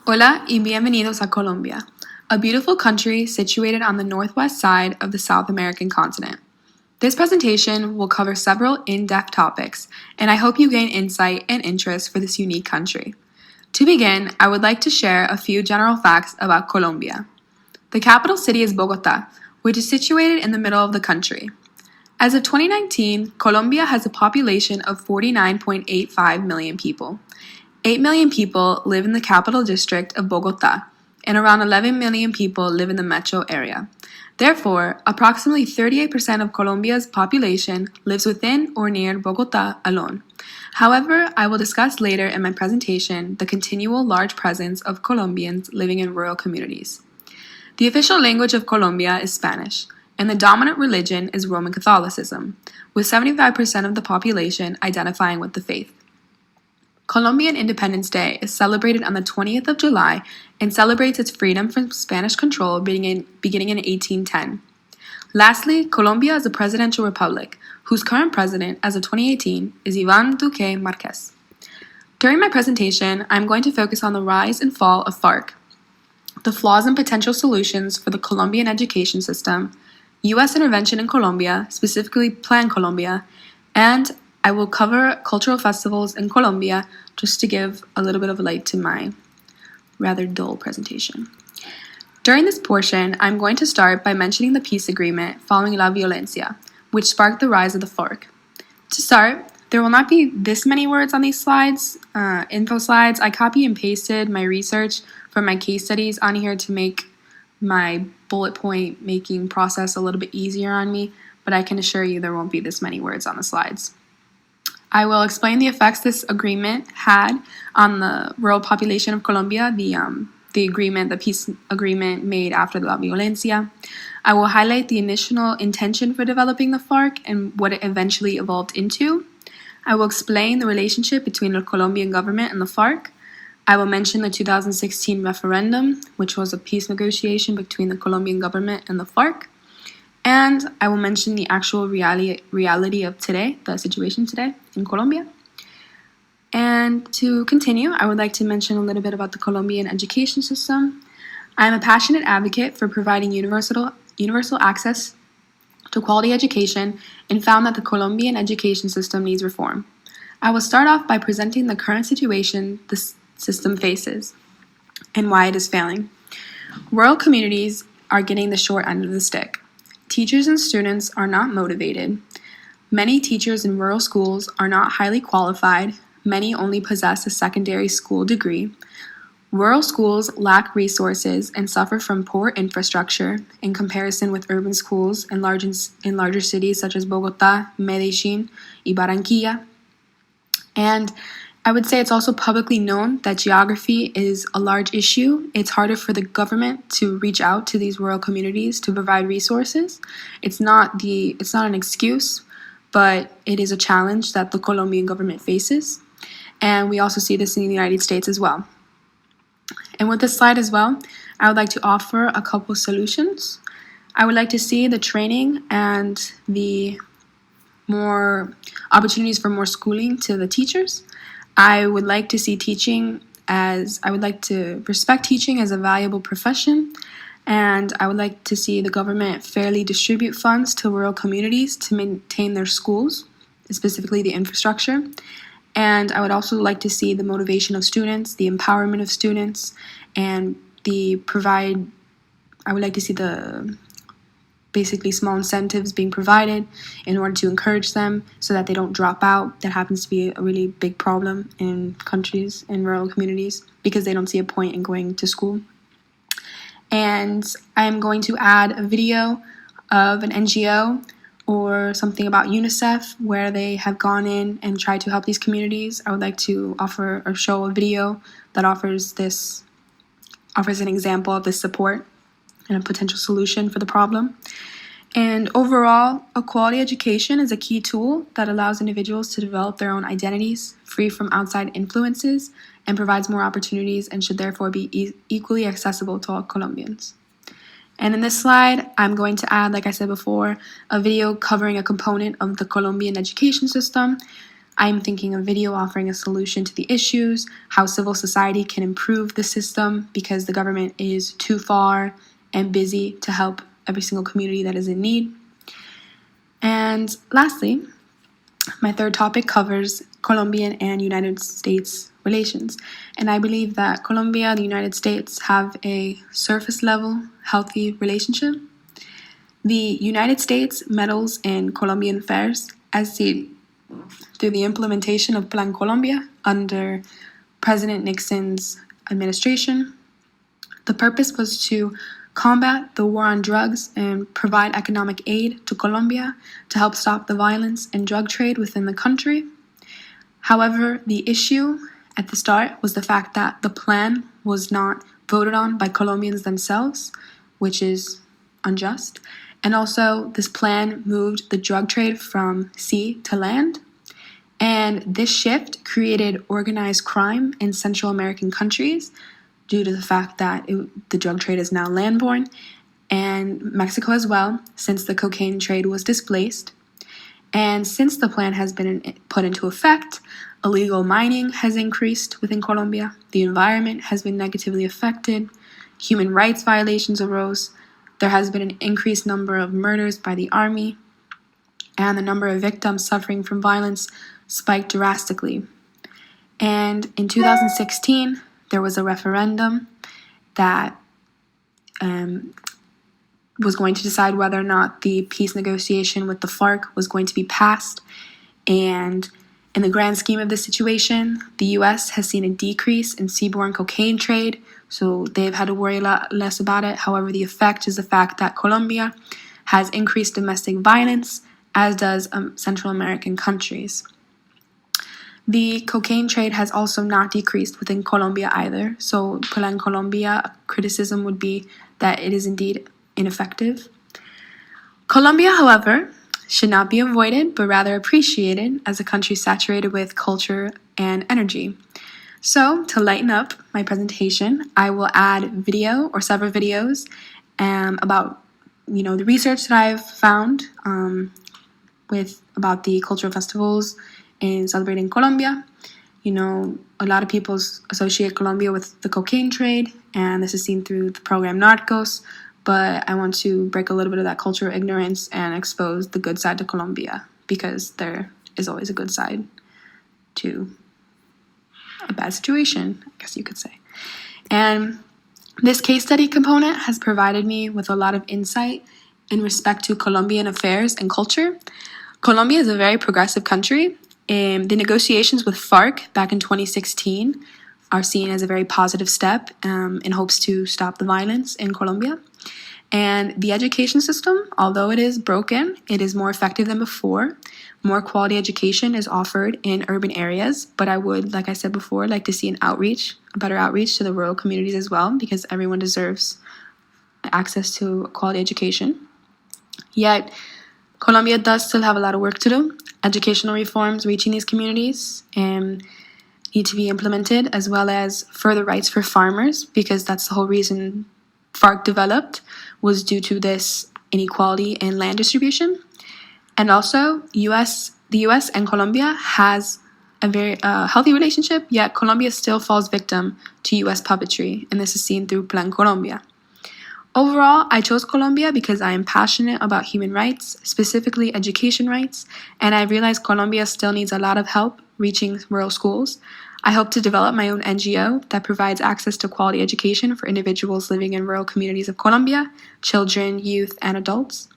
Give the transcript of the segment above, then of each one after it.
Hola y bienvenidos a Colombia, a beautiful country situated on the northwest side of the South American continent. This presentation will cover several in-depth topics, and I hope you gain insight and interest for this unique country. To begin, I would like to share a few general facts about Colombia. The capital city is Bogota, which is situated in the middle of the country. As of 2019, Colombia has a population of 49.85 million people. 8 million people live in the capital district of Bogota, and around 11 million people live in the metro area. Therefore, approximately 38% of Colombia's population lives within or near Bogota alone. However, I will discuss later in my presentation the continual large presence of Colombians living in rural communities. The official language of Colombia is Spanish, and the dominant religion is Roman Catholicism, with 75% of the population identifying with the faith. Colombian Independence Day is celebrated on the 20th of July and celebrates its freedom from Spanish control beginning in 1810. Lastly, Colombia is a presidential republic, whose current president as of 2018 is Iván Duque Márquez. During my presentation, I'm going to focus on the rise and fall of FARC, the flaws and potential solutions for the Colombian education system, U.S. intervention in Colombia, specifically Plan Colombia, and I will cover cultural festivals in Colombia just to give a little bit of light to my rather dull presentation. During this portion, I'm going to start by mentioning the peace agreement following La Violencia, which sparked the rise of the FARC. To start, there will not be this many words on these slides, info slides. I copy and pasted my research from my case studies on here to make my bullet point making process a little bit easier on me, but I can assure you there won't be this many words on the slides. I will explain the effects this agreement had on the rural population of Colombia, the peace agreement made after La Violencia. I will highlight the initial intention for developing the FARC and what it eventually evolved into. I will explain the relationship between the Colombian government and the FARC. I will mention the 2016 referendum, which was a peace negotiation between the Colombian government and the FARC. And I will mention the actual reality of today, the situation today in Colombia. And to continue, I would like to mention a little bit about the Colombian education system. I am a passionate advocate for providing universal access to quality education and found that the Colombian education system needs reform. I will start off by presenting the current situation the system faces and why it is failing. Rural communities are getting the short end of the stick. Teachers and students are not motivated. Many teachers in rural schools are not highly qualified. Many only possess a secondary school degree. Rural schools lack resources and suffer from poor infrastructure in comparison with urban schools in larger cities such as Bogota, Medellin, and Barranquilla. And I would say it's also publicly known that geography is a large issue. It's harder for the government to reach out to these rural communities to provide resources. It's not an excuse, but it is a challenge that the Colombian government faces. And we also see this in the United States as well. And with this slide as well, I would like to offer a couple solutions. I would like to see the training and the more opportunities for more schooling to the teachers. I would like to see I would like to respect teaching as a valuable profession, and I would like to see the government fairly distribute funds to rural communities to maintain their schools, specifically the infrastructure. And I would also like to see the motivation of students, the empowerment of students, and I would like to see basically small incentives being provided in order to encourage them so that they don't drop out. That happens to be a really big problem in countries, in rural communities, because they don't see a point in going to school. And I'm going to add a video of an NGO or something about UNICEF where they have gone in and tried to help these communities. I would like to offer or show a video that offers an example of this support and a potential solution for the problem. And overall, a quality education is a key tool that allows individuals to develop their own identities, free from outside influences, and provides more opportunities and should therefore be equally accessible to all Colombians. And in this slide, I'm going to add, like I said before, a video covering a component of the Colombian education system. I'm thinking a video offering a solution to the issues, how civil society can improve the system because the government is too far and busy to help every single community that is in need. And lastly, my third topic covers Colombian and United States relations. And I believe that Colombia and the United States have a surface level, healthy relationship. The United States meddles in Colombian affairs as seen through the implementation of Plan Colombia under President Nixon's administration. The purpose was to combat the war on drugs and provide economic aid to Colombia to help stop the violence and drug trade within the country. However, the issue at the start was the fact that the plan was not voted on by Colombians themselves, which is unjust. And also, this plan moved the drug trade from sea to land. And this shift created organized crime in Central American countries due to the fact that the drug trade is now landborne, and Mexico as well, since the cocaine trade was displaced. And since the plan has been put into effect, illegal mining has increased within Colombia, the environment has been negatively affected, human rights violations arose, there has been an increased number of murders by the army, and the number of victims suffering from violence spiked drastically. And in 2016, there was a referendum that was going to decide whether or not the peace negotiation with the FARC was going to be passed. And in the grand scheme of the situation, the U.S. has seen a decrease in seaborne cocaine trade, so they've had to worry a lot less about it. However, the effect is the fact that Colombia has increased domestic violence, as does Central American countries. The cocaine trade has also not decreased within Colombia either, so Plan Colombia criticism would be that it is indeed ineffective. Colombia, however, should not be avoided, but rather appreciated as a country saturated with culture and energy. So, to lighten up my presentation, I will add video or several videos about the research that I've found about the cultural festivals in celebrating Colombia. A lot of people associate Colombia with the cocaine trade, and this is seen through the program Narcos, but I want to break a little bit of that cultural ignorance and expose the good side to Colombia, because there is always a good side to a bad situation, I guess you could say. And this case study component has provided me with a lot of insight in respect to Colombian affairs and culture. Colombia is a very progressive country. The negotiations with FARC back in 2016 are seen as a very positive step in hopes to stop the violence in Colombia. And the education system, although it is broken, it is more effective than before. More quality education is offered in urban areas, but I would, like I said before, like to see a better outreach to the rural communities as well, because everyone deserves access to quality education. Yet, Colombia does still have a lot of work to do. Educational reforms reaching these communities need to be implemented, as well as further rights for farmers, because that's the whole reason FARC developed, was due to this inequality in land distribution. And also, the U.S. and Colombia has a very healthy relationship, yet Colombia still falls victim to U.S. puppetry, and this is seen through Plan Colombia. Overall, I chose Colombia because I am passionate about human rights, specifically education rights, and I realize Colombia still needs a lot of help reaching rural schools. I hope to develop my own NGO that provides access to quality education for individuals living in rural communities of Colombia, children, youth, and adults.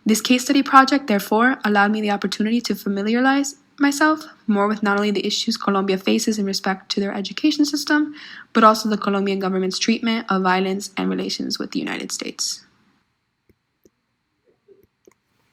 This case study project, therefore, allowed me the opportunity to familiarize myself more with not only the issues Colombia faces in respect to their education system, but also the Colombian government's treatment of violence and relations with the United States.